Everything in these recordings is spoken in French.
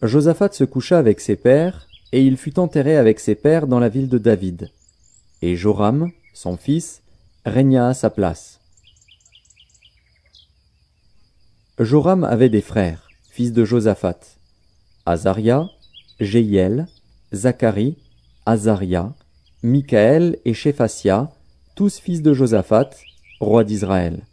Josaphat se coucha avec ses pères, et il fut enterré avec ses pères dans la ville de David. Et Joram, son fils, régna à sa place. Joram avait des frères, fils de Josaphat: Azaria, Jéhiel, Zacharie, Azaria, Michaël et Shéphatia, tous fils de Josaphat, roi d'Israël.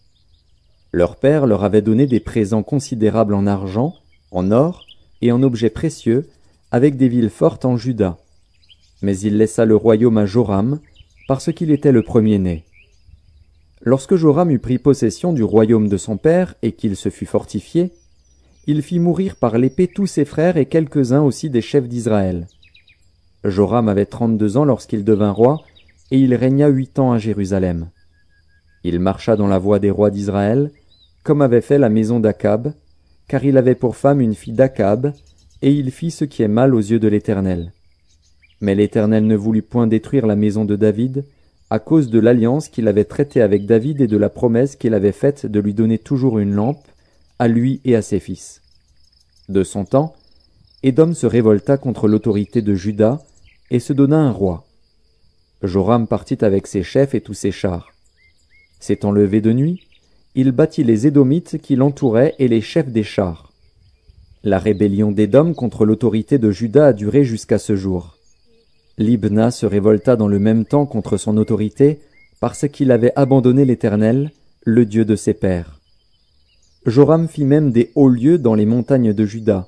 Leur père leur avait donné des présents considérables en argent, en or et en objets précieux, avec des villes fortes en Juda. Mais il laissa le royaume à Joram, parce qu'il était le premier-né. Lorsque Joram eut pris possession du royaume de son père et qu'il se fut fortifié, il fit mourir par l'épée tous ses frères et quelques-uns aussi des chefs d'Israël. Joram avait 32 ans lorsqu'il devint roi, et il régna 8 ans à Jérusalem. Il marcha dans la voie des rois d'Israël, comme avait fait la maison d'Akab, car il avait pour femme une fille d'Akab, et il fit ce qui est mal aux yeux de l'Éternel. Mais l'Éternel ne voulut point détruire la maison de David, à cause de l'alliance qu'il avait traitée avec David et de la promesse qu'il avait faite de lui donner toujours une lampe, à lui et à ses fils. De son temps, Édom se révolta contre l'autorité de Juda et se donna un roi. Joram partit avec ses chefs et tous ses chars. S'étant levé de nuit, il battit les Édomites qui l'entouraient et les chefs des chars. La rébellion d'Édom contre l'autorité de Juda a duré jusqu'à ce jour. Libna se révolta dans le même temps contre son autorité parce qu'il avait abandonné l'Éternel, le Dieu de ses pères. Joram fit même des hauts lieux dans les montagnes de Juda.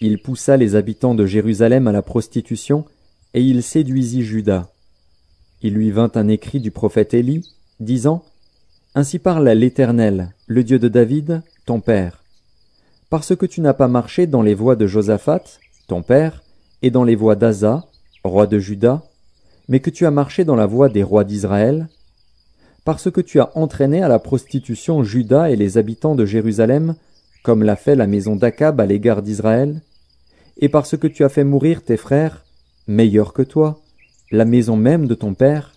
Il poussa les habitants de Jérusalem à la prostitution et il séduisit Juda. Il lui vint un écrit du prophète Élie, disant: « Ainsi parle l'Éternel, le Dieu de David, ton père. Parce que tu n'as pas marché dans les voies de Josaphat, ton père, et dans les voies d'Asa, roi de Juda, mais que tu as marché dans la voie des rois d'Israël, parce que tu as entraîné à la prostitution Juda et les habitants de Jérusalem, comme l'a fait la maison d'Akab à l'égard d'Israël, et parce que tu as fait mourir tes frères, meilleurs que toi, la maison même de ton père,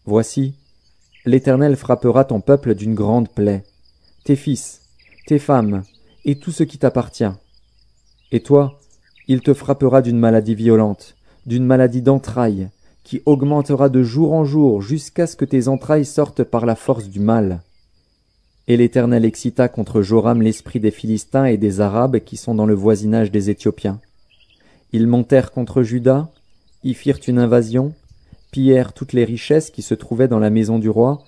voici, l'Éternel frappera ton peuple d'une grande plaie, tes fils, tes femmes, et tout ce qui t'appartient. Et toi, il te frappera d'une maladie violente, d'une maladie d'entrailles, qui augmentera de jour en jour jusqu'à ce que tes entrailles sortent par la force du mal. » Et l'Éternel excita contre Joram l'esprit des Philistins et des Arabes qui sont dans le voisinage des Éthiopiens. Ils montèrent contre Juda, y firent une invasion, pillèrent toutes les richesses qui se trouvaient dans la maison du roi,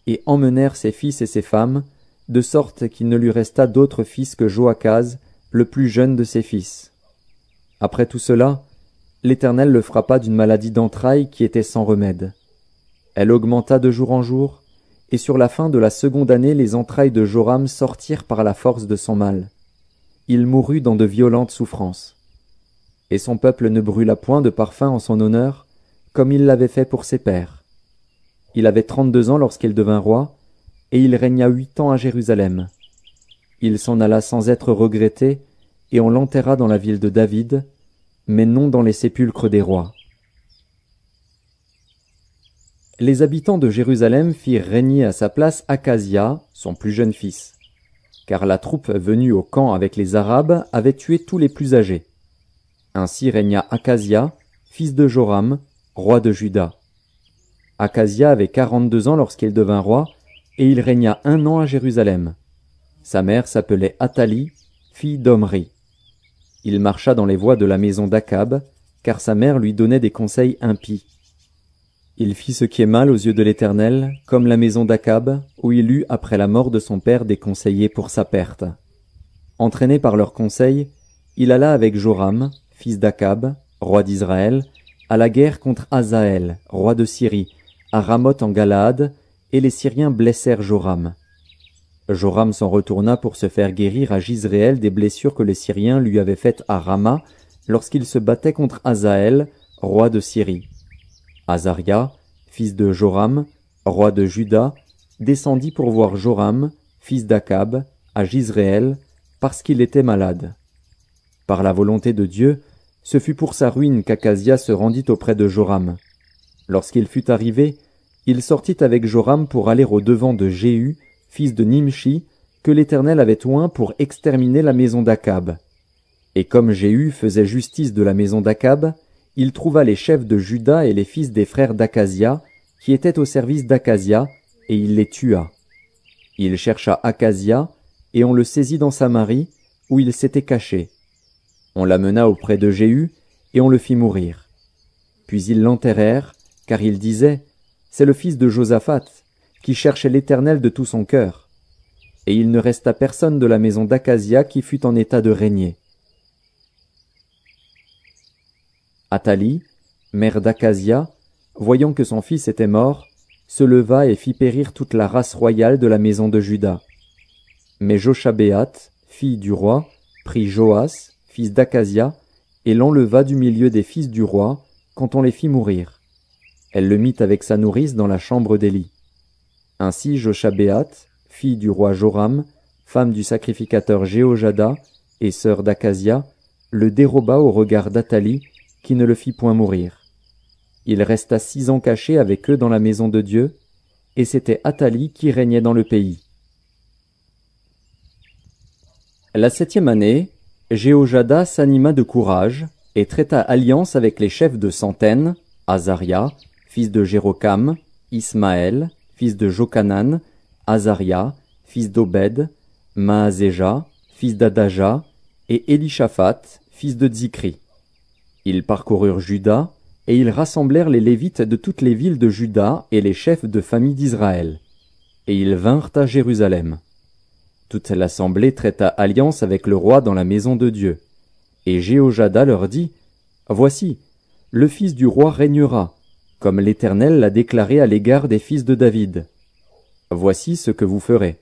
et emmenèrent ses fils et ses femmes, de sorte qu'il ne lui resta d'autre fils que Joachaz, le plus jeune de ses fils. Après tout cela, l'Éternel le frappa d'une maladie d'entrailles qui était sans remède. Elle augmenta de jour en jour, et sur la fin de la seconde année les entrailles de Joram sortirent par la force de son mal. Il mourut dans de violentes souffrances. Et son peuple ne brûla point de parfum en son honneur, comme il l'avait fait pour ses pères. Il avait 32 ans lorsqu'il devint roi, et il régna 8 ans à Jérusalem. Il s'en alla sans être regretté, et on l'enterra dans la ville de David, mais non dans les sépulcres des rois. Les habitants de Jérusalem firent régner à sa place Akazia, son plus jeune fils, car la troupe venue au camp avec les Arabes avait tué tous les plus âgés. Ainsi régna Akazia, fils de Joram, roi de Juda. Akazia avait 42 ans lorsqu'il devint roi, et il régna 1 an à Jérusalem. Sa mère s'appelait Athalie, fille d'Omri. Il marcha dans les voies de la maison d'Akab, car sa mère lui donnait des conseils impies. Il fit ce qui est mal aux yeux de l'Éternel, comme la maison d'Akab, où il eut, après la mort de son père, des conseillers pour sa perte. Entraîné par leurs conseils, il alla avec Joram, fils d'Akab, roi d'Israël, à la guerre contre Hazaël, roi de Syrie, à Ramoth en Galaad, et les Syriens blessèrent Joram. Joram s'en retourna pour se faire guérir à Jizréel des blessures que les Syriens lui avaient faites à Rama, lorsqu'il se battait contre Hazaël, roi de Syrie. Azaria, fils de Joram, roi de Juda, descendit pour voir Joram, fils d'Akab, à Jizréel, parce qu'il était malade. Par la volonté de Dieu, ce fut pour sa ruine qu'Akazia se rendit auprès de Joram. Lorsqu'il fut arrivé, il sortit avec Joram pour aller au-devant de Jéhu, fils de Nimshi, que l'Éternel avait oint pour exterminer la maison d'Akab. Et comme Jéhu faisait justice de la maison d'Akab, il trouva les chefs de Juda et les fils des frères d'Akazia, qui étaient au service d'Akazia, et il les tua. Il chercha Akazia, et on le saisit dans Samarie, où il s'était caché. On l'amena auprès de Jéhu, et on le fit mourir. Puis ils l'enterrèrent, car ils disaient, « C'est le fils de Josaphat, qui cherchait l'Éternel de tout son cœur. » Et il ne resta personne de la maison d'Akazia qui fût en état de régner. Athalie, mère d'Akazia, voyant que son fils était mort, se leva et fit périr toute la race royale de la maison de Juda. Mais Joshabéath, fille du roi, prit Joas, fils d'Akazia, et l'enleva du milieu des fils du roi, quand on les fit mourir. Elle le mit avec sa nourrice dans la chambre d'Élie. Ainsi Joshabéath, fille du roi Joram, femme du sacrificateur Jéhojada, et sœur d'Akazia, le déroba au regard d'Athalie, qui ne le fit point mourir. Il resta 6 ans caché avec eux dans la maison de Dieu, et c'était Athalie qui régnait dans le pays. La 7e année, Jéhojada s'anima de courage, et traita alliance avec les chefs de centaines, Azaria, fils de Jérocam, Ismaël, fils de Jochanan, Azaria, fils d'Obed, Maazéja, fils d'Adaja, et Élishaphat, fils de Zikri. Ils parcoururent Juda, et ils rassemblèrent les Lévites de toutes les villes de Juda et les chefs de famille d'Israël. Et ils vinrent à Jérusalem. Toute l'assemblée traita alliance avec le roi dans la maison de Dieu. Et Jéhojada leur dit, « Voici, le fils du roi régnera, comme l'Éternel l'a déclaré à l'égard des fils de David. Voici ce que vous ferez.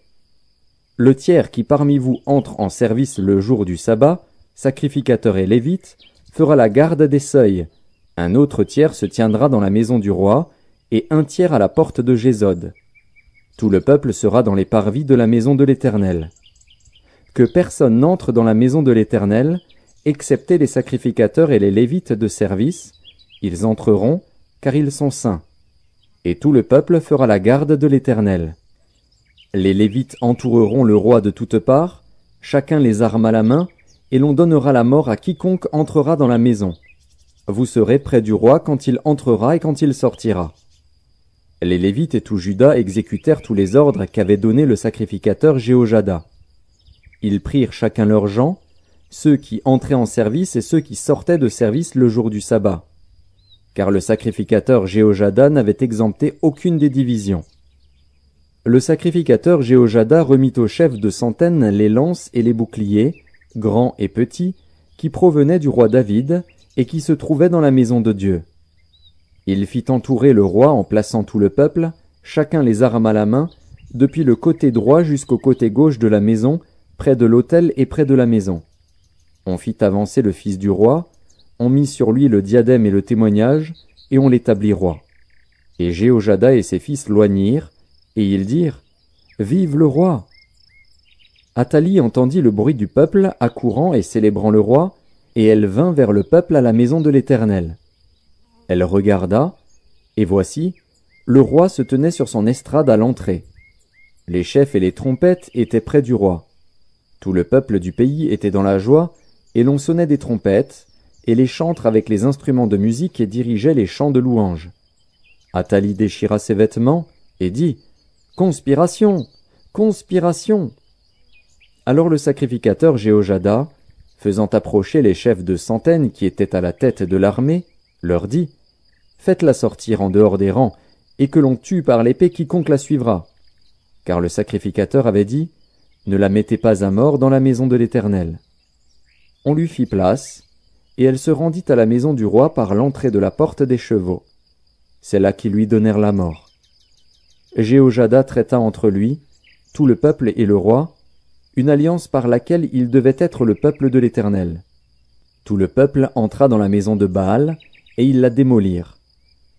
Le tiers qui parmi vous entre en service le jour du sabbat, sacrificateur et lévite, fera la garde des seuils. Un autre tiers se tiendra dans la maison du roi, et un tiers à la porte de Gésod. Tout le peuple sera dans les parvis de la maison de l'Éternel. Que personne n'entre dans la maison de l'Éternel, excepté les sacrificateurs et les lévites de service, ils entreront, car ils sont saints. Et tout le peuple fera la garde de l'Éternel. Les lévites entoureront le roi de toutes parts, chacun les armes à la main, et l'on donnera la mort à quiconque entrera dans la maison. Vous serez près du roi quand il entrera et quand il sortira. Les Lévites et tout Juda exécutèrent tous les ordres qu'avait donnés le sacrificateur Jéhojada. Ils prirent chacun leurs gens, ceux qui entraient en service et ceux qui sortaient de service le jour du sabbat. Car le sacrificateur Jéhojada n'avait exempté aucune des divisions. Le sacrificateur Jéhojada remit aux chefs de centaines les lances et les boucliers, grands et petits, qui provenaient du roi David et qui se trouvaient dans la maison de Dieu. Il fit entourer le roi en plaçant tout le peuple, chacun les armes à la main, depuis le côté droit jusqu'au côté gauche de la maison, près de l'autel et près de la maison. On fit avancer le fils du roi, on mit sur lui le diadème et le témoignage, et on l'établit roi. Et Jéhojada et ses fils loignirent, et ils dirent, « Vive le roi !» Athalie entendit le bruit du peuple accourant et célébrant le roi, et elle vint vers le peuple à la maison de l'Éternel. Elle regarda, et voici, le roi se tenait sur son estrade à l'entrée. Les chefs et les trompettes étaient près du roi. Tout le peuple du pays était dans la joie, et l'on sonnait des trompettes, et les chantres avec les instruments de musique dirigeaient les chants de louange. Athalie déchira ses vêtements, et dit, « Conspiration! Conspiration !» Alors le sacrificateur Jéhojada, faisant approcher les chefs de centaines qui étaient à la tête de l'armée, leur dit, « Faites-la sortir en dehors des rangs, et que l'on tue par l'épée quiconque la suivra. » Car le sacrificateur avait dit, « Ne la mettez pas à mort dans la maison de l'Éternel. » On lui fit place, et elle se rendit à la maison du roi par l'entrée de la porte des chevaux. C'est là qu'ils lui donnèrent la mort. Jéhojada traita entre lui, tout le peuple et le roi, une alliance par laquelle il devait être le peuple de l'Éternel. Tout le peuple entra dans la maison de Baal, et ils la démolirent.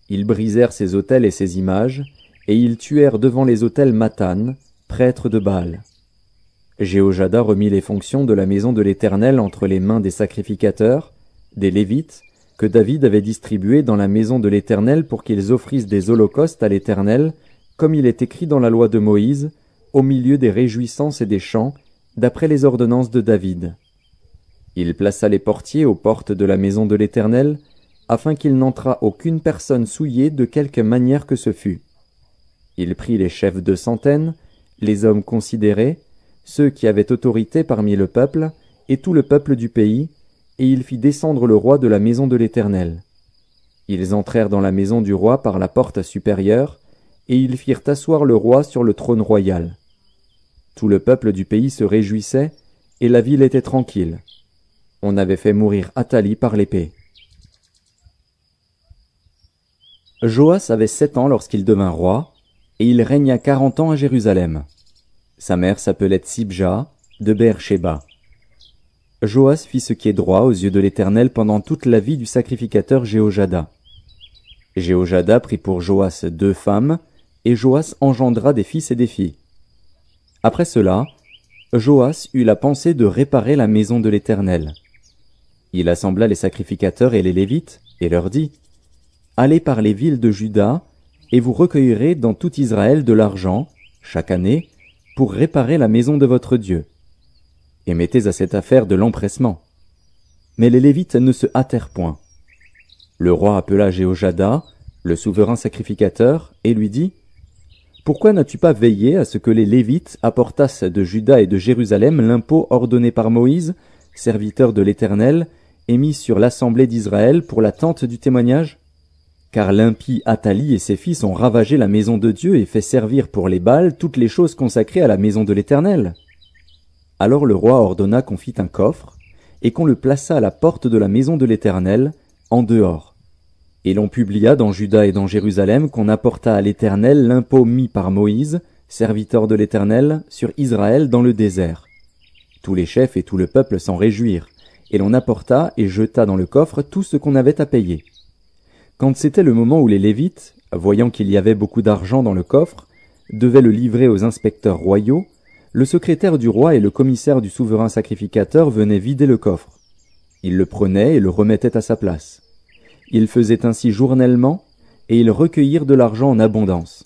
Ils brisèrent ses autels et ses images, et ils tuèrent devant les autels Mathan, prêtre de Baal. Jéhojada remit les fonctions de la maison de l'Éternel entre les mains des sacrificateurs, des Lévites, que David avait distribués dans la maison de l'Éternel pour qu'ils offrissent des holocaustes à l'Éternel, comme il est écrit dans la loi de Moïse, au milieu des réjouissances et des chants, d'après les ordonnances de David. Il plaça les portiers aux portes de la maison de l'Éternel, afin qu'il n'entrât aucune personne souillée de quelque manière que ce fût. Il prit les chefs de centaines, les hommes considérés, ceux qui avaient autorité parmi le peuple, et tout le peuple du pays, et il fit descendre le roi de la maison de l'Éternel. Ils entrèrent dans la maison du roi par la porte supérieure, et ils firent asseoir le roi sur le trône royal. Tout le peuple du pays se réjouissait, et la ville était tranquille. On avait fait mourir Athalie par l'épée. Joas avait 7 ans lorsqu'il devint roi, et il régna 40 ans à Jérusalem. Sa mère s'appelait Tsibja, de Beer-Shéba. Joas fit ce qui est droit aux yeux de l'Éternel pendant toute la vie du sacrificateur Jéhojada. Jéhojada prit pour Joas 2 femmes, et Joas engendra des fils et des filles. Après cela, Joas eut la pensée de réparer la maison de l'Éternel. Il assembla les sacrificateurs et les Lévites, et leur dit, « Allez par les villes de Juda, et vous recueillerez dans tout Israël de l'argent, chaque année, pour réparer la maison de votre Dieu. Et mettez à cette affaire de l'empressement. » Mais les Lévites ne se hâtèrent point. Le roi appela Jéhojada, le souverain sacrificateur, et lui dit, « Pourquoi n'as-tu pas veillé à ce que les Lévites apportassent de Juda et de Jérusalem l'impôt ordonné par Moïse, serviteur de l'Éternel, et mis sur l'assemblée d'Israël pour la tente du témoignage? Car l'impie Athalie et ses fils ont ravagé la maison de Dieu et fait servir pour les Baals toutes les choses consacrées à la maison de l'Éternel. » Alors le roi ordonna qu'on fît un coffre, et qu'on le plaça à la porte de la maison de l'Éternel, en dehors. Et l'on publia dans Juda et dans Jérusalem qu'on apporta à l'Éternel l'impôt mis par Moïse, serviteur de l'Éternel, sur Israël dans le désert. Tous les chefs et tout le peuple s'en réjouirent, et l'on apporta et jeta dans le coffre tout ce qu'on avait à payer. Quand c'était le moment où les Lévites, voyant qu'il y avait beaucoup d'argent dans le coffre, devaient le livrer aux inspecteurs royaux, le secrétaire du roi et le commissaire du souverain sacrificateur venaient vider le coffre. Ils le prenaient et le remettaient à sa place. Ils faisaient ainsi journellement, et ils recueillirent de l'argent en abondance.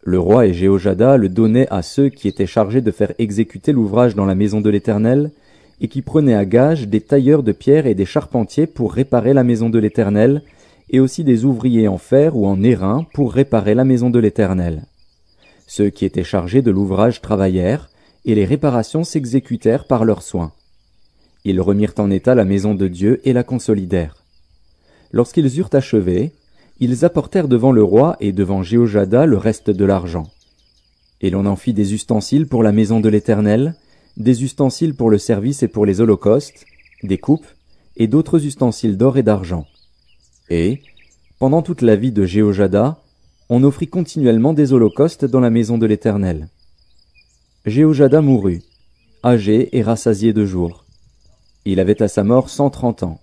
Le roi et Jéhojada le donnaient à ceux qui étaient chargés de faire exécuter l'ouvrage dans la maison de l'Éternel, et qui prenaient à gage des tailleurs de pierre et des charpentiers pour réparer la maison de l'Éternel, et aussi des ouvriers en fer ou en airain pour réparer la maison de l'Éternel. Ceux qui étaient chargés de l'ouvrage travaillèrent, et les réparations s'exécutèrent par leurs soins. Ils remirent en état la maison de Dieu et la consolidèrent. Lorsqu'ils eurent achevé, ils apportèrent devant le roi et devant Jéhojada le reste de l'argent. Et l'on en fit des ustensiles pour la maison de l'Éternel, des ustensiles pour le service et pour les holocaustes, des coupes, et d'autres ustensiles d'or et d'argent. Et, pendant toute la vie de Jéhojada, on offrit continuellement des holocaustes dans la maison de l'Éternel. Jéhojada mourut, âgé et rassasié de jours. Il avait à sa mort 130 ans.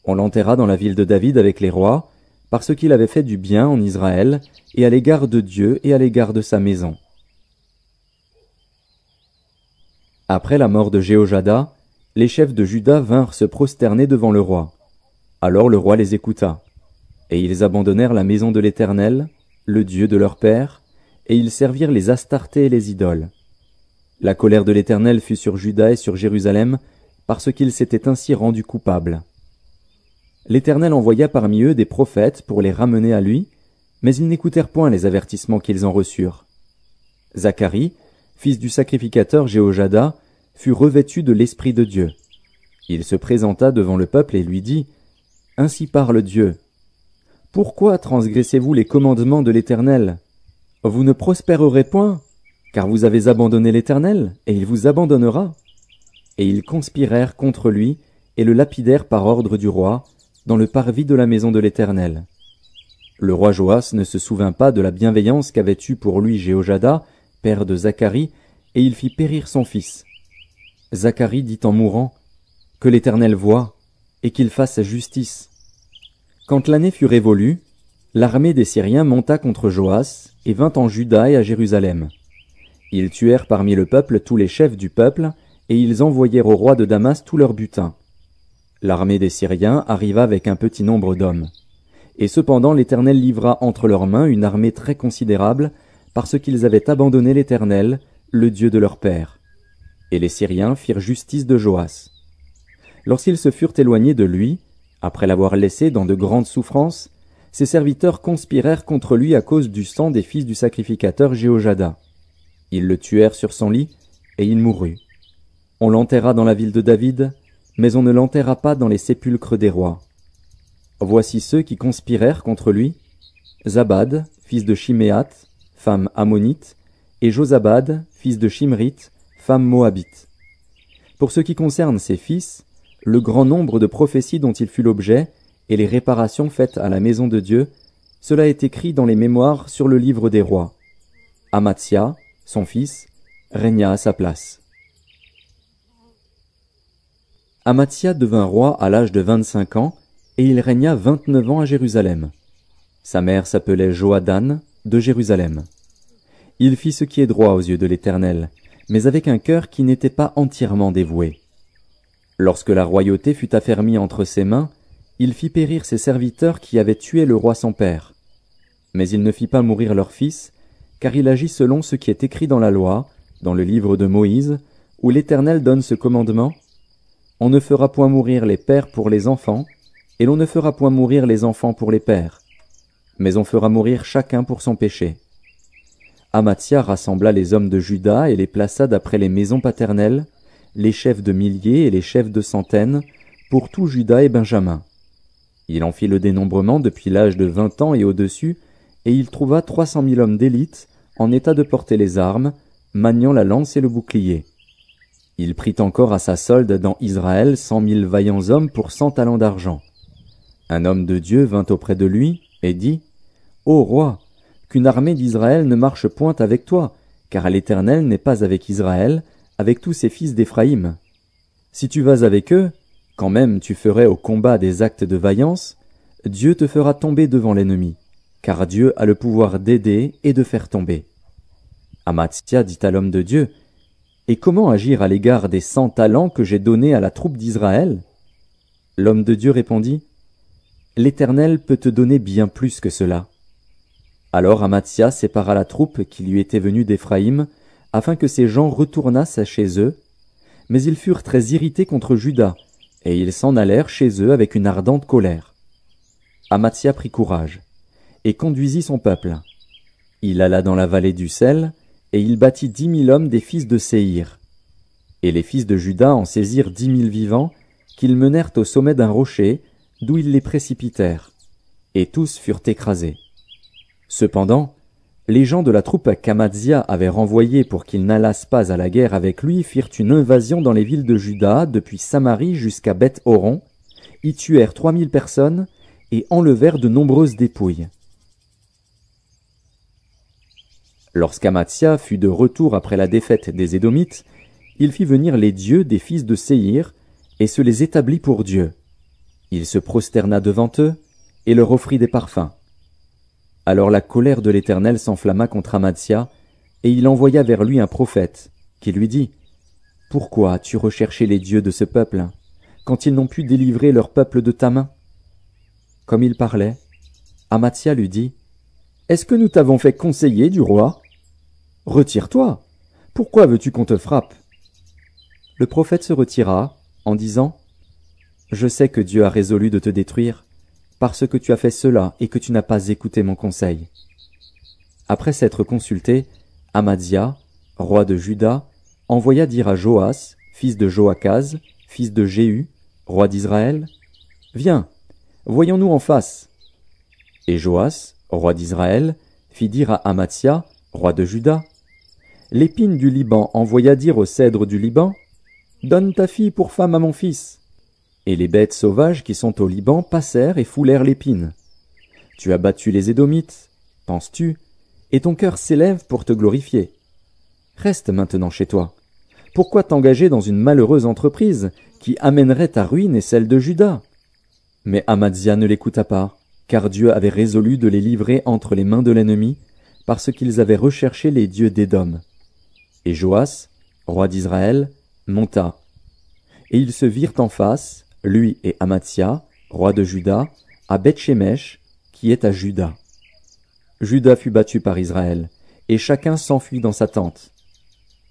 On l'enterra dans la ville de David avec les rois, parce qu'il avait fait du bien en Israël, et à l'égard de Dieu et à l'égard de sa maison. Après la mort de Jéhojada, les chefs de Juda vinrent se prosterner devant le roi. Alors le roi les écouta. Et ils abandonnèrent la maison de l'Éternel, le Dieu de leur père, et ils servirent les Astartés et les idoles. La colère de l'Éternel fut sur Juda et sur Jérusalem, parce qu'ils s'étaient ainsi rendus coupables. L'Éternel envoya parmi eux des prophètes pour les ramener à lui, mais ils n'écoutèrent point les avertissements qu'ils en reçurent. Zacharie, fils du sacrificateur Jéhojada, fut revêtu de l'Esprit de Dieu. Il se présenta devant le peuple et lui dit, « Ainsi parle Dieu. Pourquoi transgressez-vous les commandements de l'Éternel? Vous ne prospérerez point, car vous avez abandonné l'Éternel, et il vous abandonnera. » Et ils conspirèrent contre lui, et le lapidèrent par ordre du roi, dans le parvis de la maison de l'Éternel. Le roi Joas ne se souvint pas de la bienveillance qu'avait eue pour lui Jéhojada, père de Zacharie, et il fit périr son fils. Zacharie dit en mourant, « Que l'Éternel voie, et qu'il fasse justice. » Quand l'année fut révolue, l'armée des Syriens monta contre Joas, et vint en Juda et à Jérusalem. Ils tuèrent parmi le peuple tous les chefs du peuple, et ils envoyèrent au roi de Damas tout leur butin. L'armée des Syriens arriva avec un petit nombre d'hommes. Et cependant l'Éternel livra entre leurs mains une armée très considérable, parce qu'ils avaient abandonné l'Éternel, le Dieu de leur père. Et les Syriens firent justice de Joas. Lorsqu'ils se furent éloignés de lui, après l'avoir laissé dans de grandes souffrances, ses serviteurs conspirèrent contre lui à cause du sang des fils du sacrificateur Jéhojada. Ils le tuèrent sur son lit, et il mourut. On l'enterra dans la ville de David, mais on ne l'enterra pas dans les sépulcres des rois. Voici ceux qui conspirèrent contre lui: Zabad, fils de Shiméat, femme ammonite, et Josabad, fils de Shimrith, femme moabite. Pour ce qui concerne ses fils, le grand nombre de prophéties dont il fut l'objet, et les réparations faites à la maison de Dieu, cela est écrit dans les mémoires sur le livre des rois. Amatsia, son fils, régna à sa place. Amatsia devint roi à l'âge de 25 ans, et il régna 29 ans à Jérusalem. Sa mère s'appelait Johadan, de Jérusalem. Il fit ce qui est droit aux yeux de l'Éternel, mais avec un cœur qui n'était pas entièrement dévoué. Lorsque la royauté fut affermie entre ses mains, il fit périr ses serviteurs qui avaient tué le roi son père. Mais il ne fit pas mourir leur fils, car il agit selon ce qui est écrit dans la loi, dans le livre de Moïse, où l'Éternel donne ce commandement: On ne fera point mourir les pères pour les enfants, et l'on ne fera point mourir les enfants pour les pères, mais on fera mourir chacun pour son péché. Amatsia rassembla les hommes de Juda et les plaça d'après les maisons paternelles, les chefs de milliers et les chefs de centaines, pour tout Juda et Benjamin. Il en fit le dénombrement depuis l'âge de 20 ans et au-dessus, et il trouva 300 000 hommes d'élite, en état de porter les armes, maniant la lance et le bouclier. Il prit encore à sa solde dans Israël 100 000 vaillants hommes pour 100 talents d'argent. Un homme de Dieu vint auprès de lui et dit: Ô roi, qu'une armée d'Israël ne marche point avec toi, car l'Éternel n'est pas avec Israël, avec tous ses fils d'Éphraïm. Si tu vas avec eux, quand même tu ferais au combat des actes de vaillance, Dieu te fera tomber devant l'ennemi, car Dieu a le pouvoir d'aider et de faire tomber. Amatsia dit à l'homme de Dieu: Et comment agir à l'égard des 100 talents que j'ai donnés à la troupe d'Israël? L'homme de Dieu répondit: L'Éternel peut te donner bien plus que cela. Alors Amatsia sépara la troupe qui lui était venue d'Éphraïm, afin que ces gens retournassent chez eux, mais ils furent très irrités contre Juda, et ils s'en allèrent chez eux avec une ardente colère. Amatsia prit courage, et conduisit son peuple. Il alla dans la vallée du sel, et il battit 10 000 hommes des fils de Séhir. Et les fils de Juda en saisirent 10 000 vivants, qu'ils menèrent au sommet d'un rocher, d'où ils les précipitèrent, et tous furent écrasés. Cependant, les gens de la troupe qu'Amatsia avait renvoyée pour qu'ils n'allassent pas à la guerre avec lui firent une invasion dans les villes de Juda, depuis Samarie jusqu'à Beth-Horon, y tuèrent 3 000 personnes et enlevèrent de nombreuses dépouilles. Lorsqu'Amatsia fut de retour après la défaite des Édomites, il fit venir les dieux des fils de Séhir et se les établit pour Dieu. Il se prosterna devant eux et leur offrit des parfums. Alors la colère de l'Éternel s'enflamma contre Amatsia, et il envoya vers lui un prophète, qui lui dit: Pourquoi as-tu recherché les dieux de ce peuple, quand ils n'ont pu délivrer leur peuple de ta main? Comme il parlait, Amatsia lui dit: Est-ce que nous t'avons fait conseiller du roi? Retire-toi. Pourquoi veux-tu qu'on te frappe? Le prophète se retira, en disant: Je sais que Dieu a résolu de te détruire, parce que tu as fait cela et que tu n'as pas écouté mon conseil. Après s'être consulté, Amatsia, roi de Juda, envoya dire à Joas, fils de Joachaz, fils de Jéhu, roi d'Israël: Viens, voyons-nous en face. Et Joas, roi d'Israël, fit dire à Amatsia, roi de Juda: L'épine du Liban envoya dire au cèdre du Liban: Donne ta fille pour femme à mon fils. Et les bêtes sauvages qui sont au Liban passèrent et foulèrent l'épine. Tu as battu les Édomites, penses-tu, et ton cœur s'élève pour te glorifier. Reste maintenant chez toi. Pourquoi t'engager dans une malheureuse entreprise qui amènerait ta ruine et celle de Juda? Mais Amatsia ne l'écouta pas, car Dieu avait résolu de les livrer entre les mains de l'ennemi, parce qu'ils avaient recherché les dieux d'Édom. Et Joas, roi d'Israël, monta. Et ils se virent en face, lui et Amatsia, roi de Juda, à Beth-Shemesh, qui est à Juda. Juda fut battu par Israël, et chacun s'enfuit dans sa tente.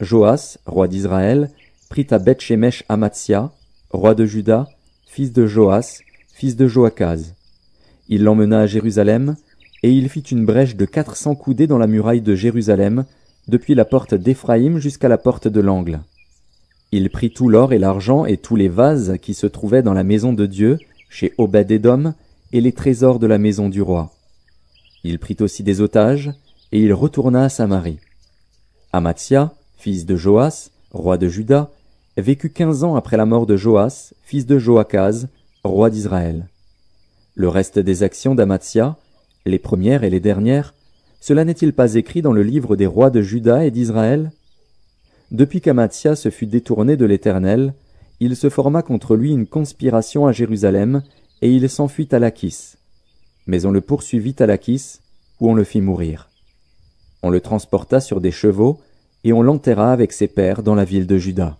Joas, roi d'Israël, prit à Beth-Shemesh Amatsia, roi de Juda, fils de Joas, fils de Joachaz. Il l'emmena à Jérusalem, et il fit une brèche de 400 coudées dans la muraille de Jérusalem, depuis la porte d'Éphraïm jusqu'à la porte de l'angle. Il prit tout l'or et l'argent et tous les vases qui se trouvaient dans la maison de Dieu, chez Obed-Édom, et les trésors de la maison du roi. Il prit aussi des otages, et il retourna à Samarie. Amatsia, fils de Joas, roi de Juda, vécut 15 ans après la mort de Joas, fils de Joachaz, roi d'Israël. Le reste des actions d'Amatsia, les premières et les dernières, cela n'est-il pas écrit dans le livre des rois de Juda et d'Israël? Depuis qu'Amatsia se fut détourné de l'Éternel, il se forma contre lui une conspiration à Jérusalem, et il s'enfuit à Lachis. Mais on le poursuivit à Lachis, où on le fit mourir. On le transporta sur des chevaux, et on l'enterra avec ses pères dans la ville de Juda.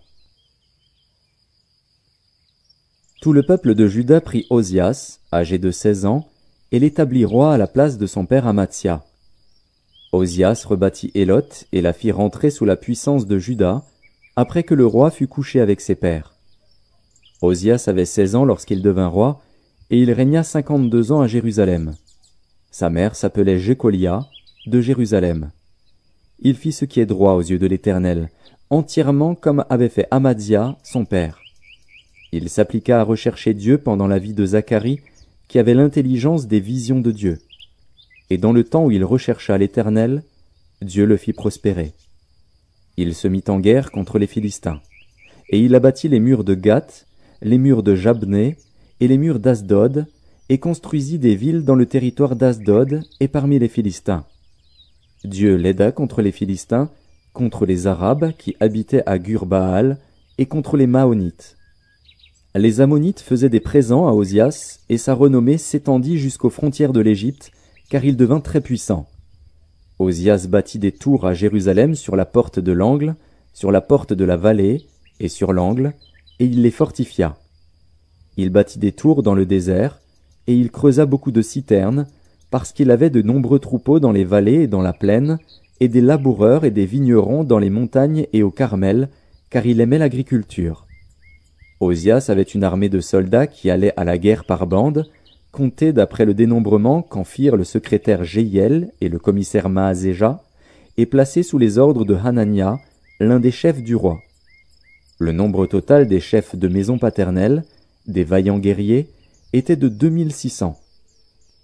Tout le peuple de Juda prit Osias, âgé de 16 ans, et l'établit roi à la place de son père Amatsia. Osias rebâtit Élot et la fit rentrer sous la puissance de Juda, après que le roi fut couché avec ses pères. Osias avait 16 ans lorsqu'il devint roi, et il régna 52 ans à Jérusalem. Sa mère s'appelait Jécolia, de Jérusalem. Il fit ce qui est droit aux yeux de l'Éternel, entièrement comme avait fait Amadzia, son père. Il s'appliqua à rechercher Dieu pendant la vie de Zacharie, qui avait l'intelligence des visions de Dieu. Et dans le temps où il rechercha l'Éternel, Dieu le fit prospérer. Il se mit en guerre contre les Philistins. Et il abattit les murs de Gath, les murs de Jabné et les murs d'Asdod, et construisit des villes dans le territoire d'Asdod et parmi les Philistins. Dieu l'aida contre les Philistins, contre les Arabes qui habitaient à Gur-Baal, et contre les Maonites. Les Ammonites faisaient des présents à Osias, et sa renommée s'étendit jusqu'aux frontières de l'Égypte, car il devint très puissant. Osias bâtit des tours à Jérusalem sur la porte de l'angle, sur la porte de la vallée, et sur l'angle, et il les fortifia. Il bâtit des tours dans le désert, et il creusa beaucoup de citernes, parce qu'il avait de nombreux troupeaux dans les vallées et dans la plaine, et des laboureurs et des vignerons dans les montagnes et au Carmel, car il aimait l'agriculture. Osias avait une armée de soldats qui allaient à la guerre par bandes, comptés d'après le dénombrement qu'en firent le secrétaire Jéhiel et le commissaire Maazéja, et placés sous les ordres de Hanania, l'un des chefs du roi. Le nombre total des chefs de maison paternelle, des vaillants guerriers, était de 2600.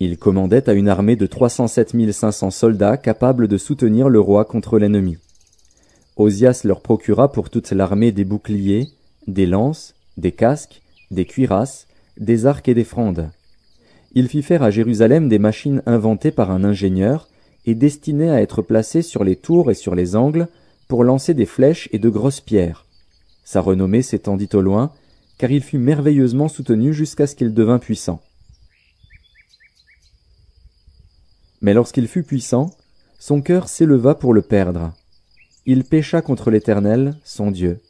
Il commandait à une armée de 307 500 soldats capables de soutenir le roi contre l'ennemi. Osias leur procura pour toute l'armée des boucliers, des lances, des casques, des cuirasses, des arcs et des frondes. Il fit faire à Jérusalem des machines inventées par un ingénieur et destinées à être placées sur les tours et sur les angles pour lancer des flèches et de grosses pierres. Sa renommée s'étendit au loin, car il fut merveilleusement soutenu jusqu'à ce qu'il devint puissant. Mais lorsqu'il fut puissant, son cœur s'éleva pour le perdre. Il pécha contre l'Éternel, son Dieu.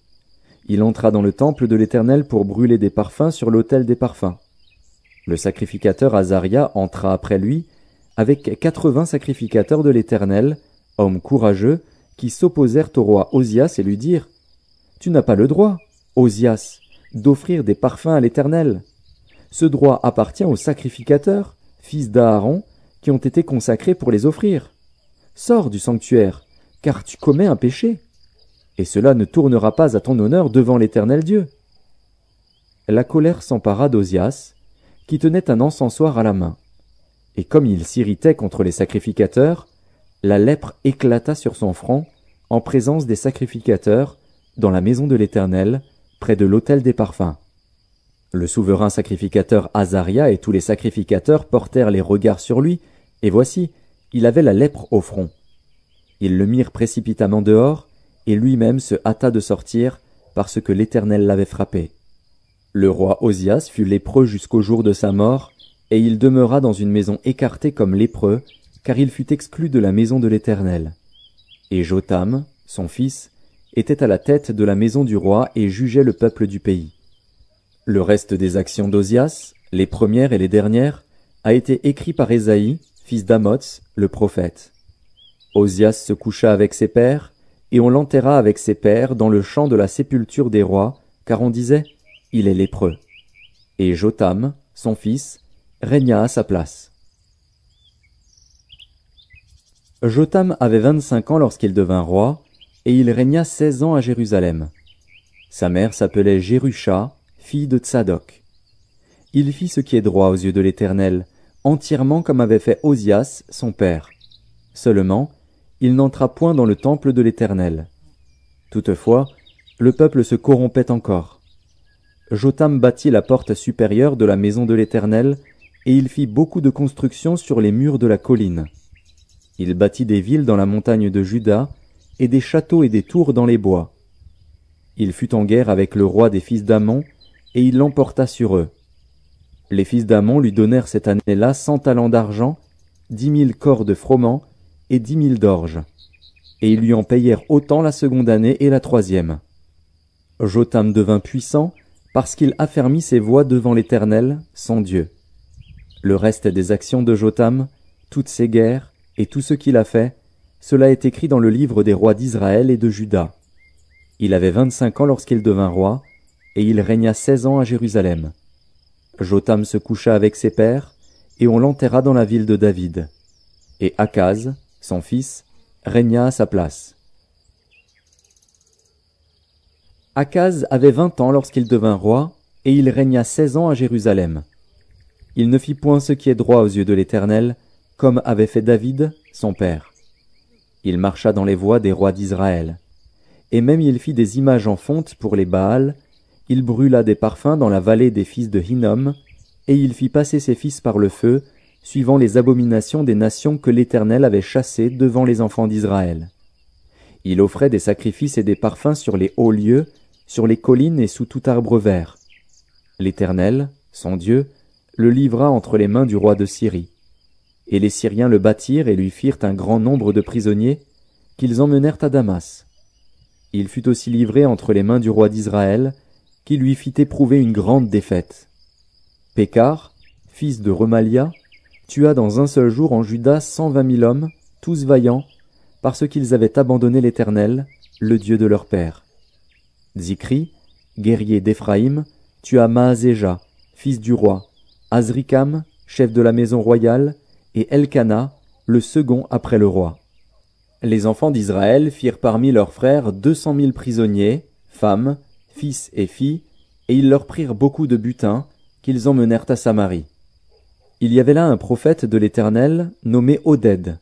Il entra dans le temple de l'Éternel pour brûler des parfums sur l'autel des parfums. Le sacrificateur Azaria entra après lui, avec 80 sacrificateurs de l'Éternel, hommes courageux, qui s'opposèrent au roi Osias et lui dirent « Tu n'as pas le droit, Osias, d'offrir des parfums à l'Éternel. Ce droit appartient aux sacrificateurs, fils d'Aaron, qui ont été consacrés pour les offrir. Sors du sanctuaire, car tu commets un péché, et cela ne tournera pas à ton honneur devant l'Éternel Dieu. » La colère s'empara d'Osias, qui tenait un encensoir à la main. Et comme il s'irritait contre les sacrificateurs, la lèpre éclata sur son front, en présence des sacrificateurs, dans la maison de l'Éternel, près de l'autel des parfums. Le souverain sacrificateur Azaria et tous les sacrificateurs portèrent les regards sur lui, et voici, il avait la lèpre au front. Ils le mirent précipitamment dehors, et lui-même se hâta de sortir, parce que l'Éternel l'avait frappé. Le roi Osias fut lépreux jusqu'au jour de sa mort, et il demeura dans une maison écartée comme lépreux, car il fut exclu de la maison de l'Éternel. Et Jotham, son fils, était à la tête de la maison du roi et jugeait le peuple du pays. Le reste des actions d'Osias, les premières et les dernières, a été écrit par Ésaïe, fils d'Amoz, le prophète. Osias se coucha avec ses pères, et on l'enterra avec ses pères dans le champ de la sépulture des rois, car on disait il est lépreux. Et Jotham, son fils, régna à sa place. Jotham avait 25 ans lorsqu'il devint roi, et il régna 16 ans à Jérusalem. Sa mère s'appelait Jérusha, fille de Tsadok. Il fit ce qui est droit aux yeux de l'Éternel, entièrement comme avait fait Osias, son père. Seulement, il n'entra point dans le temple de l'Éternel. Toutefois, le peuple se corrompait encore. Jotham bâtit la porte supérieure de la maison de l'Éternel, et il fit beaucoup de constructions sur les murs de la colline. Il bâtit des villes dans la montagne de Juda, et des châteaux et des tours dans les bois. Il fut en guerre avec le roi des fils d'Ammon, et il l'emporta sur eux. Les fils d'Ammon lui donnèrent cette année-là 100 talents d'argent, 10 000 corps de froment et 10 000 d'orge. Et ils lui en payèrent autant la seconde année et la troisième. Jotham devint puissant parce qu'il affermit ses voies devant l'Éternel, son Dieu. Le reste des actions de Jotham, toutes ses guerres et tout ce qu'il a fait, cela est écrit dans le livre des rois d'Israël et de Juda. Il avait 25 ans lorsqu'il devint roi, et il régna 16 ans à Jérusalem. Jotham se coucha avec ses pères, et on l'enterra dans la ville de David. Et Akaz, son fils, régna à sa place. Akaz avait 20 ans lorsqu'il devint roi, et il régna 16 ans à Jérusalem. Il ne fit point ce qui est droit aux yeux de l'Éternel, comme avait fait David, son père. Il marcha dans les voies des rois d'Israël. Et même il fit des images en fonte pour les Baals, il brûla des parfums dans la vallée des fils de Hinnom, et il fit passer ses fils par le feu, suivant les abominations des nations que l'Éternel avait chassées devant les enfants d'Israël. Il offrait des sacrifices et des parfums sur les hauts lieux, sur les collines et sous tout arbre vert. L'Éternel, son Dieu, le livra entre les mains du roi de Syrie. Et les Syriens le battirent et lui firent un grand nombre de prisonniers, qu'ils emmenèrent à Damas. Il fut aussi livré entre les mains du roi d'Israël, qui lui fit éprouver une grande défaite. Pékar, fils de Remalia, tua dans un seul jour en Juda 120 000 hommes, tous vaillants, parce qu'ils avaient abandonné l'Éternel, le Dieu de leur père. Zikri, guerrier d'Éphraïm, tua Maazéja, fils du roi, Azrikam, chef de la maison royale, et Elkana, le second après le roi. Les enfants d'Israël firent parmi leurs frères 200 000 prisonniers, femmes, fils et filles, et ils leur prirent beaucoup de butin, qu'ils emmenèrent à Samarie. Il y avait là un prophète de l'Éternel, nommé Oded.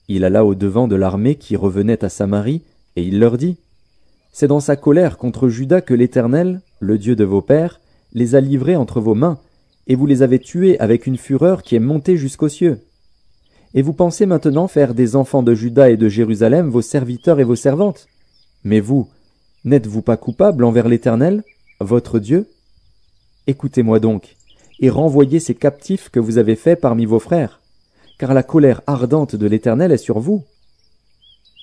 Il alla au-devant de l'armée qui revenait à Samarie, et il leur dit, « C'est dans sa colère contre Juda que l'Éternel, le Dieu de vos pères, les a livrés entre vos mains, et vous les avez tués avec une fureur qui est montée jusqu'aux cieux. Et vous pensez maintenant faire des enfants de Juda et de Jérusalem vos serviteurs et vos servantes. Mais vous, n'êtes-vous pas coupables envers l'Éternel, votre Dieu? Écoutez-moi donc, et renvoyez ces captifs que vous avez faits parmi vos frères, car la colère ardente de l'Éternel est sur vous. »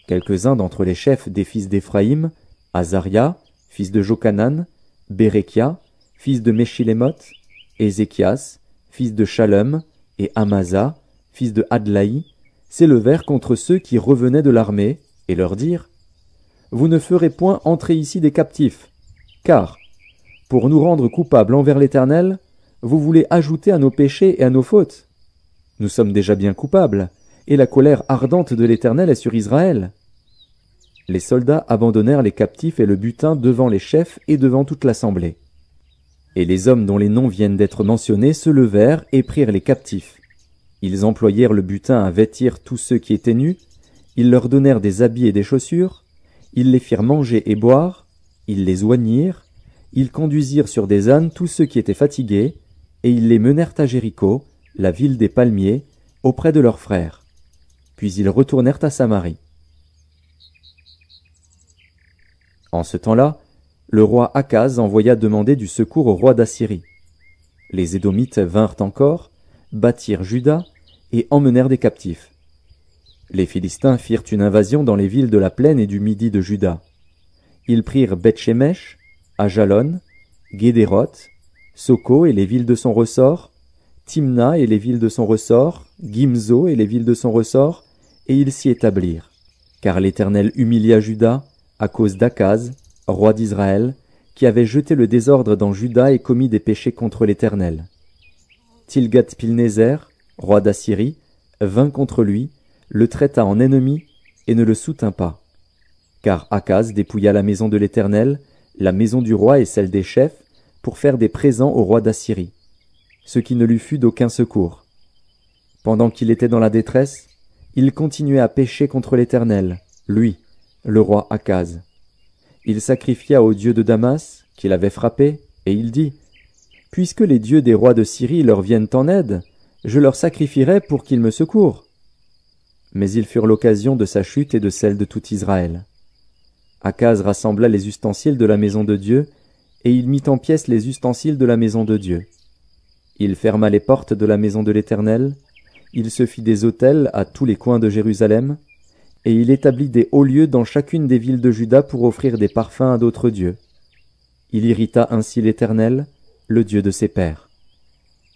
Quelques-uns d'entre les chefs des fils d'Éphraïm, Azaria, fils de Jochanan, Bérekia, fils de Meshilémoth, Ézéchias, fils de Shallum, et Amasa, fils de Adlaï, s'élevèrent contre ceux qui revenaient de l'armée, et leur dirent, « Vous ne ferez point entrer ici des captifs, car, pour nous rendre coupables envers l'Éternel, vous voulez ajouter à nos péchés et à nos fautes. Nous sommes déjà bien coupables, et la colère ardente de l'Éternel est sur Israël. » Les soldats abandonnèrent les captifs et le butin devant les chefs et devant toute l'assemblée. Et les hommes dont les noms viennent d'être mentionnés se levèrent et prirent les captifs. Ils employèrent le butin à vêtir tous ceux qui étaient nus, ils leur donnèrent des habits et des chaussures, ils les firent manger et boire, ils les oignirent, ils conduisirent sur des ânes tous ceux qui étaient fatigués, et ils les menèrent à Jéricho, la ville des palmiers, auprès de leurs frères. Puis ils retournèrent à Samarie. En ce temps-là, le roi Akaz envoya demander du secours au roi d'Assyrie. Les Édomites vinrent encore, battirent Juda et emmenèrent des captifs. Les Philistins firent une invasion dans les villes de la plaine et du midi de Juda. Ils prirent Beth-Shemesh, Ajalon, Guédéroth, Soko et les villes de son ressort, Timna et les villes de son ressort, Gimzo et les villes de son ressort, et ils s'y établirent. Car l'Éternel humilia Juda à cause d'Akaz, roi d'Israël, qui avait jeté le désordre dans Juda et commis des péchés contre l'Éternel. Tilgat-Pilnézer, roi d'Assyrie, vint contre lui, le traita en ennemi et ne le soutint pas. Car Akaz dépouilla la maison de l'Éternel, la maison du roi et celle des chefs, pour faire des présents au roi d'Assyrie, ce qui ne lui fut d'aucun secours. Pendant qu'il était dans la détresse, il continuait à pécher contre l'Éternel, lui, le roi Akaz. Il sacrifia au dieu de Damas, qu'il avait frappé, et il dit, « Puisque les dieux des rois de Syrie leur viennent en aide, je leur sacrifierai pour qu'ils me secourent. » Mais ils furent l'occasion de sa chute et de celle de tout Israël. Akaz rassembla les ustensiles de la maison de Dieu, et il mit en pièces les ustensiles de la maison de Dieu. Il ferma les portes de la maison de l'Éternel, il se fit des autels à tous les coins de Jérusalem, et il établit des hauts lieux dans chacune des villes de Juda pour offrir des parfums à d'autres dieux. Il irrita ainsi l'Éternel, le Dieu de ses pères.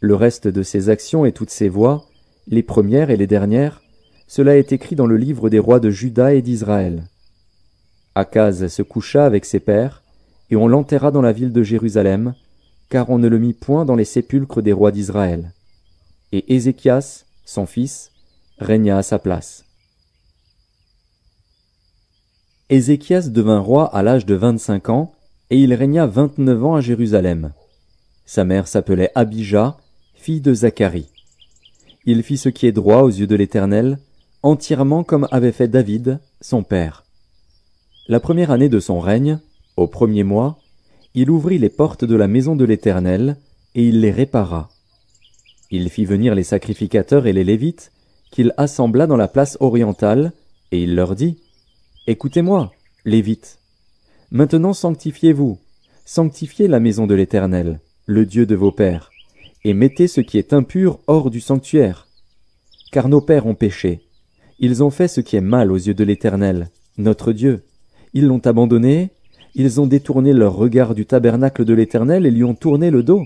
Le reste de ses actions et toutes ses voies, les premières et les dernières, cela est écrit dans le livre des rois de Juda et d'Israël. Akaz se coucha avec ses pères, et on l'enterra dans la ville de Jérusalem, car on ne le mit point dans les sépulcres des rois d'Israël. Et Ézéchias, son fils, régna à sa place. Ézéchias devint roi à l'âge de 25 ans, et il régna 29 ans à Jérusalem. Sa mère s'appelait Abijah, fille de Zacharie. Il fit ce qui est droit aux yeux de l'Éternel, entièrement comme avait fait David, son père. La première année de son règne, au premier mois, il ouvrit les portes de la maison de l'Éternel, et il les répara. Il fit venir les sacrificateurs et les Lévites, qu'il assembla dans la place orientale, et il leur dit, « Écoutez-moi, Lévites. Maintenant sanctifiez-vous, sanctifiez la maison de l'Éternel, le Dieu de vos pères, et mettez ce qui est impur hors du sanctuaire. Car nos pères ont péché. Ils ont fait ce qui est mal aux yeux de l'Éternel, notre Dieu. Ils l'ont abandonné, ils ont détourné leur regard du tabernacle de l'Éternel et lui ont tourné le dos.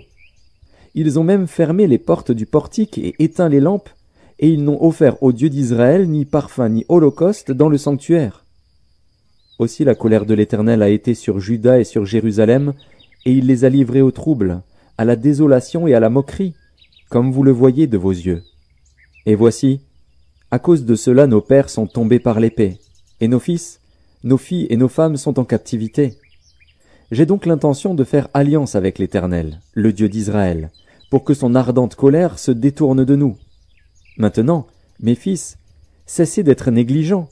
Ils ont même fermé les portes du portique et éteint les lampes, et ils n'ont offert au Dieu d'Israël ni parfum ni holocauste dans le sanctuaire. Aussi la colère de l'Éternel a été sur Juda et sur Jérusalem, et il les a livrés au trouble, à la désolation et à la moquerie, comme vous le voyez de vos yeux. Et voici, à cause de cela nos pères sont tombés par l'épée, et nos fils, nos filles et nos femmes sont en captivité. J'ai donc l'intention de faire alliance avec l'Éternel, le Dieu d'Israël, pour que son ardente colère se détourne de nous. Maintenant, mes fils, cessez d'être négligents,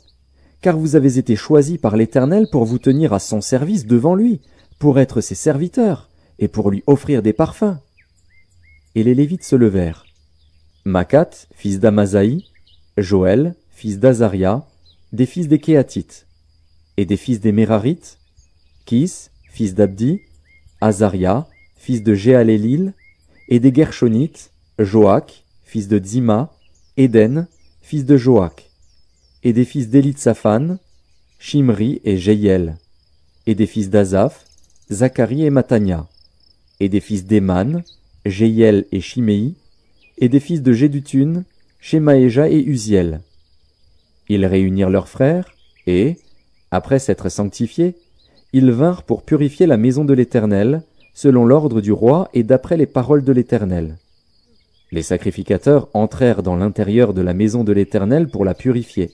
car vous avez été choisis par l'Éternel pour vous tenir à son service devant lui, pour être ses serviteurs, et pour lui offrir des parfums. Et les Lévites se levèrent. Macat, fils d'Amasaï, Joël, fils d'Azaria, des fils des Kéatites, et des fils des Mérarites, Kis, fils d'Abdi, Azaria, fils de Jéalélil, et des Gershonites, Joach, fils de Dzima, Éden, fils de Joach, et des fils d'Élitsaphan, Shimri et Jéiel, et des fils d'Azaph, Zacharie et Matania, et des fils d'Éman, Jéiel et Shimei, et des fils de Jéduthun, Shemaéja et Uziel. Ils réunirent leurs frères, et, après s'être sanctifiés, ils vinrent pour purifier la maison de l'Éternel, selon l'ordre du roi et d'après les paroles de l'Éternel. Les sacrificateurs entrèrent dans l'intérieur de la maison de l'Éternel pour la purifier.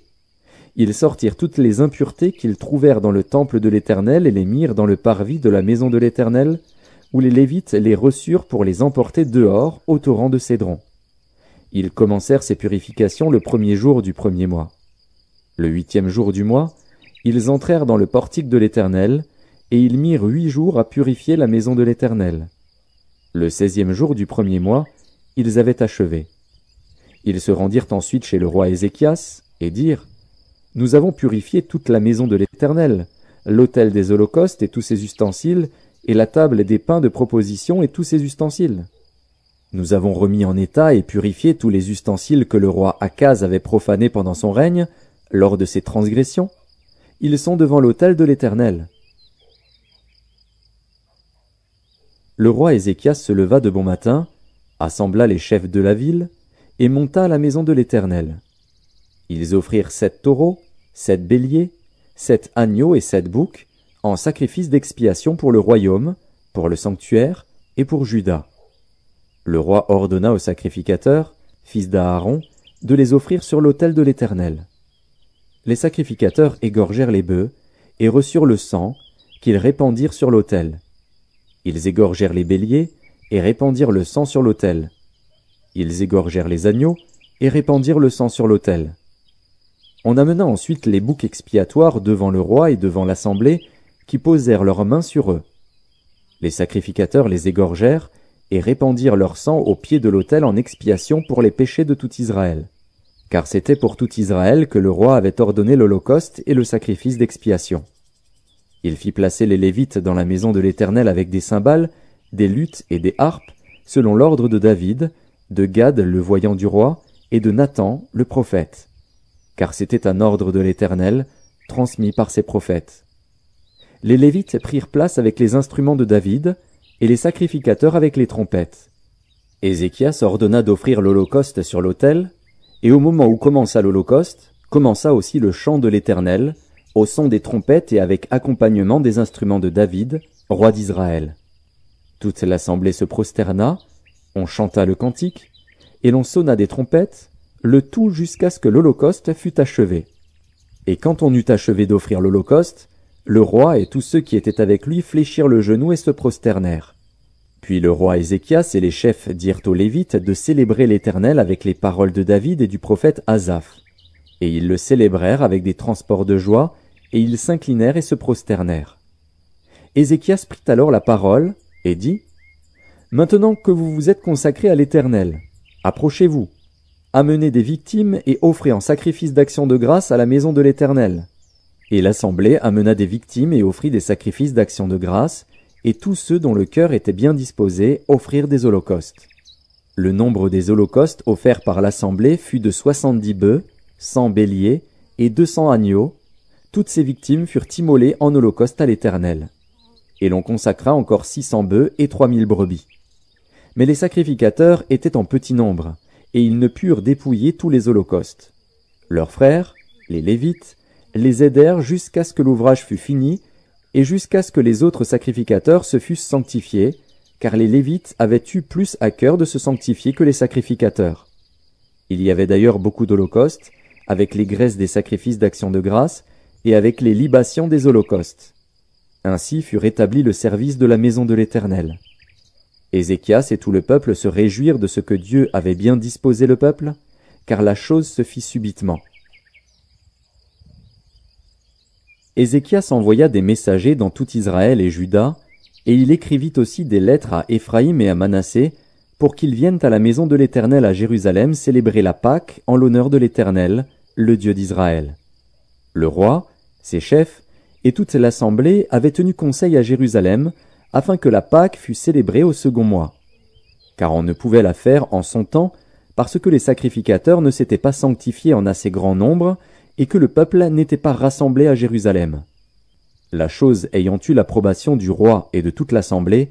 Ils sortirent toutes les impuretés qu'ils trouvèrent dans le temple de l'Éternel et les mirent dans le parvis de la maison de l'Éternel, où les Lévites les reçurent pour les emporter dehors au torrent de Cédron. Ils commencèrent ces purifications le premier jour du premier mois. Le 8e jour du mois, ils entrèrent dans le portique de l'Éternel, et ils mirent 8 jours à purifier la maison de l'Éternel. Le 16e jour du premier mois, ils avaient achevé. Ils se rendirent ensuite chez le roi Ézéchias, et dirent, « Nous avons purifié toute la maison de l'Éternel, l'autel des holocaustes et tous ses ustensiles, et la table des pains de proposition et tous ses ustensiles. Nous avons remis en état et purifié tous les ustensiles que le roi Akaz avait profanés pendant son règne, lors de ses transgressions. Ils sont devant l'autel de l'Éternel. » Le roi Ézéchias se leva de bon matin, assembla les chefs de la ville, et monta à la maison de l'Éternel. Ils offrirent 7 taureaux, 7 béliers, 7 agneaux et 7 boucs, en sacrifice d'expiation pour le royaume, pour le sanctuaire et pour Juda. Le roi ordonna aux sacrificateurs, fils d'Aaron, de les offrir sur l'autel de l'Éternel. Les sacrificateurs égorgèrent les bœufs et reçurent le sang qu'ils répandirent sur l'autel. Ils égorgèrent les béliers et répandirent le sang sur l'autel. Ils égorgèrent les agneaux et répandirent le sang sur l'autel. On amena ensuite les boucs expiatoires devant le roi et devant l'assemblée, qui posèrent leurs mains sur eux. Les sacrificateurs les égorgèrent et répandirent leur sang au pied de l'autel en expiation pour les péchés de tout Israël. Car c'était pour tout Israël que le roi avait ordonné l'holocauste et le sacrifice d'expiation. Il fit placer les Lévites dans la maison de l'Éternel avec des cymbales, des luths et des harpes, selon l'ordre de David, de Gad le voyant du roi, et de Nathan le prophète. Car c'était un ordre de l'Éternel, transmis par ses prophètes. Les Lévites prirent place avec les instruments de David, et les sacrificateurs avec les trompettes. Ézéchias ordonna d'offrir l'holocauste sur l'autel, et au moment où commença l'holocauste, commença aussi le chant de l'Éternel, au son des trompettes et avec accompagnement des instruments de David, roi d'Israël. Toute l'assemblée se prosterna, on chanta le cantique, et l'on sonna des trompettes, le tout jusqu'à ce que l'holocauste fût achevé. Et quand on eut achevé d'offrir l'holocauste, le roi et tous ceux qui étaient avec lui fléchirent le genou et se prosternèrent. Puis le roi Ézéchias et les chefs dirent aux Lévites de célébrer l'Éternel avec les paroles de David et du prophète Asaph. Et ils le célébrèrent avec des transports de joie, et ils s'inclinèrent et se prosternèrent. Ézéchias prit alors la parole et dit : « Maintenant que vous vous êtes consacrés à l'Éternel, approchez-vous, amenez des victimes et offrez en sacrifice d'action de grâce à la maison de l'Éternel. » Et l'assemblée amena des victimes et offrit des sacrifices d'action de grâce, et tous ceux dont le cœur était bien disposé offrirent des holocaustes. Le nombre des holocaustes offerts par l'assemblée fut de 70 bœufs, 100 béliers et 200 agneaux. Toutes ces victimes furent immolées en holocauste à l'Éternel. Et l'on consacra encore 600 bœufs et 3000 brebis. Mais les sacrificateurs étaient en petit nombre, et ils ne purent dépouiller tous les holocaustes. Leurs frères, les Lévites, les aidèrent jusqu'à ce que l'ouvrage fût fini, et jusqu'à ce que les autres sacrificateurs se fussent sanctifiés, car les Lévites avaient eu plus à cœur de se sanctifier que les sacrificateurs. Il y avait d'ailleurs beaucoup d'holocaustes, avec les graisses des sacrifices d'action de grâce, et avec les libations des holocaustes. Ainsi fut rétabli le service de la maison de l'Éternel. Ézéchias et tout le peuple se réjouirent de ce que Dieu avait bien disposé le peuple, car la chose se fit subitement. Ézéchias envoya des messagers dans tout Israël et Juda, et il écrivit aussi des lettres à Éphraïm et à Manassé, pour qu'ils viennent à la maison de l'Éternel à Jérusalem célébrer la Pâque en l'honneur de l'Éternel, le Dieu d'Israël. Le roi, ses chefs, et toute l'assemblée avaient tenu conseil à Jérusalem, afin que la Pâque fût célébrée au second mois. Car on ne pouvait la faire en son temps, parce que les sacrificateurs ne s'étaient pas sanctifiés en assez grand nombre, et que le peuple n'était pas rassemblé à Jérusalem. La chose ayant eu l'approbation du roi et de toute l'assemblée,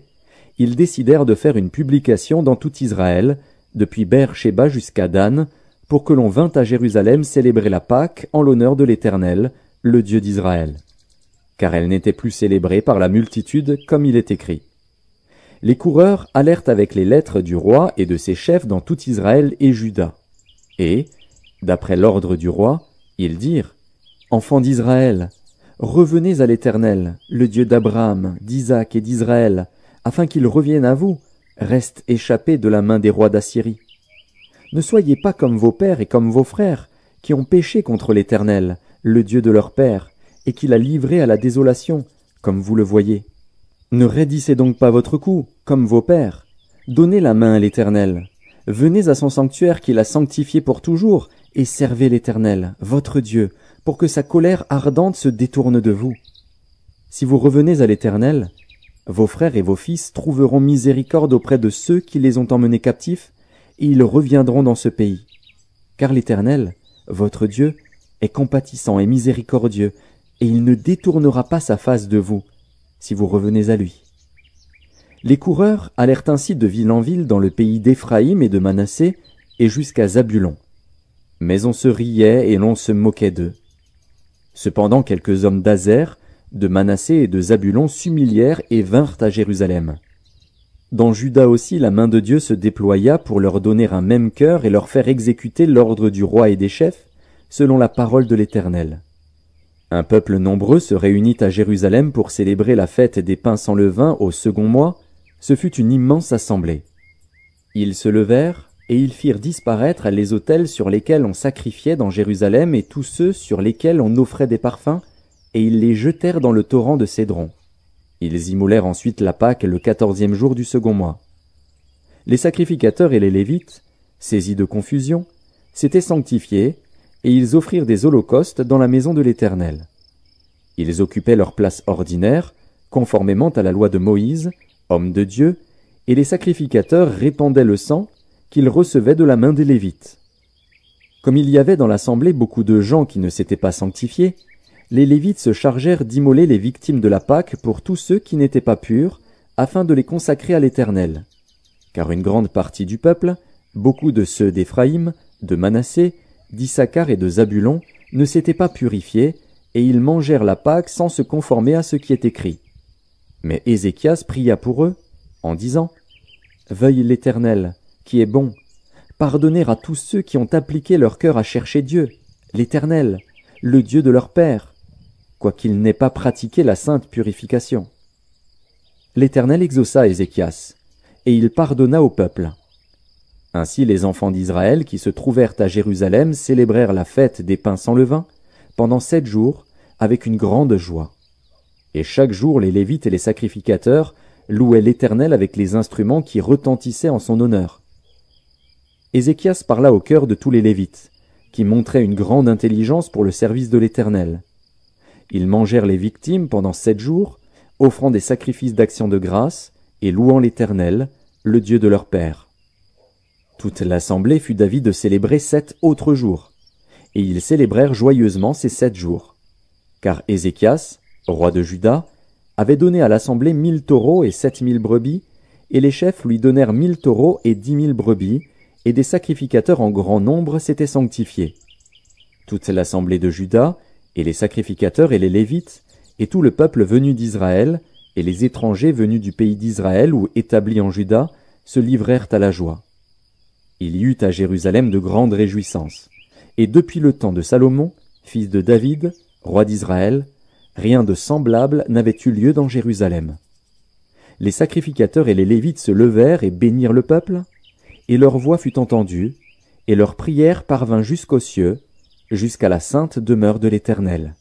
ils décidèrent de faire une publication dans tout Israël, depuis Beer-Shéba jusqu'à Dan, pour que l'on vînt à Jérusalem célébrer la Pâque en l'honneur de l'Éternel, le Dieu d'Israël. Car elle n'était plus célébrée par la multitude comme il est écrit. Les coureurs allèrent avec les lettres du roi et de ses chefs dans tout Israël et Juda. Et, d'après l'ordre du roi, ils dirent : « Enfants d'Israël, revenez à l'Éternel, le Dieu d'Abraham, d'Isaac et d'Israël, afin qu'il revienne à vous, reste échappé de la main des rois d'Assyrie. Ne soyez pas comme vos pères et comme vos frères, qui ont péché contre l'Éternel, le Dieu de leur père, et qui l'a livré à la désolation, comme vous le voyez. Ne raidissez donc pas votre cou, comme vos pères. Donnez la main à l'Éternel. Venez à son sanctuaire qu'il a sanctifié pour toujours, et servez l'Éternel, votre Dieu, pour que sa colère ardente se détourne de vous. Si vous revenez à l'Éternel, vos frères et vos fils trouveront miséricorde auprès de ceux qui les ont emmenés captifs, et ils reviendront dans ce pays. Car l'Éternel, votre Dieu, est compatissant et miséricordieux, et il ne détournera pas sa face de vous, si vous revenez à lui. » Les coureurs allèrent ainsi de ville en ville dans le pays d'Éphraïm et de Manassé, et jusqu'à Zabulon. Mais on se riait et l'on se moquait d'eux. Cependant quelques hommes d'Azer, de Manassé et de Zabulon s'humilièrent et vinrent à Jérusalem. Dans Juda aussi la main de Dieu se déploya pour leur donner un même cœur et leur faire exécuter l'ordre du roi et des chefs, selon la parole de l'Éternel. Un peuple nombreux se réunit à Jérusalem pour célébrer la fête des pains sans levain au second mois. Ce fut une immense assemblée. Ils se levèrent, et ils firent disparaître les autels sur lesquels on sacrifiait dans Jérusalem et tous ceux sur lesquels on offrait des parfums, et ils les jetèrent dans le torrent de Cédron. Ils immolèrent ensuite la Pâque le 14e jour du second mois. Les sacrificateurs et les Lévites, saisis de confusion, s'étaient sanctifiés, et ils offrirent des holocaustes dans la maison de l'Éternel. Ils occupaient leur place ordinaire, conformément à la loi de Moïse, homme de Dieu, et les sacrificateurs répandaient le sang qu'ils recevaient de la main des Lévites. Comme il y avait dans l'assemblée beaucoup de gens qui ne s'étaient pas sanctifiés, les Lévites se chargèrent d'immoler les victimes de la Pâque pour tous ceux qui n'étaient pas purs, afin de les consacrer à l'Éternel. Car une grande partie du peuple, beaucoup de ceux d'Éphraïm, de Manassé, d'Issachar et de Zabulon, ne s'étaient pas purifiés, et ils mangèrent la Pâque sans se conformer à ce qui est écrit. Mais Ézéchias pria pour eux, en disant « Veuille l'Éternel, qui est bon, pardonner à tous ceux qui ont appliqué leur cœur à chercher Dieu, l'Éternel, le Dieu de leur père, quoiqu'ils n'aient pas pratiqué la sainte purification. » L'Éternel exauça Ézéchias, et il pardonna au peuple. Ainsi les enfants d'Israël qui se trouvèrent à Jérusalem célébrèrent la fête des pains sans levain pendant 7 jours avec une grande joie. Et chaque jour les Lévites et les sacrificateurs louaient l'Éternel avec les instruments qui retentissaient en son honneur. Ézéchias parla au cœur de tous les Lévites, qui montraient une grande intelligence pour le service de l'Éternel. Ils mangèrent les victimes pendant 7 jours, offrant des sacrifices d'action de grâce et louant l'Éternel, le Dieu de leur père. Toute l'assemblée fut d'avis de célébrer 7 autres jours, et ils célébrèrent joyeusement ces 7 jours. Car Ézéchias, roi de Juda, avait donné à l'assemblée 1000 taureaux et 7000 brebis, et les chefs lui donnèrent 1000 taureaux et 10 000 brebis, et des sacrificateurs en grand nombre s'étaient sanctifiés. Toute l'assemblée de Juda, et les sacrificateurs et les Lévites, et tout le peuple venu d'Israël, et les étrangers venus du pays d'Israël ou établis en Juda, se livrèrent à la joie. Il y eut à Jérusalem de grandes réjouissances, et depuis le temps de Salomon, fils de David, roi d'Israël, rien de semblable n'avait eu lieu dans Jérusalem. Les sacrificateurs et les Lévites se levèrent et bénirent le peuple, et leur voix fut entendue, et leur prière parvint jusqu'aux cieux, jusqu'à la sainte demeure de l'Éternel.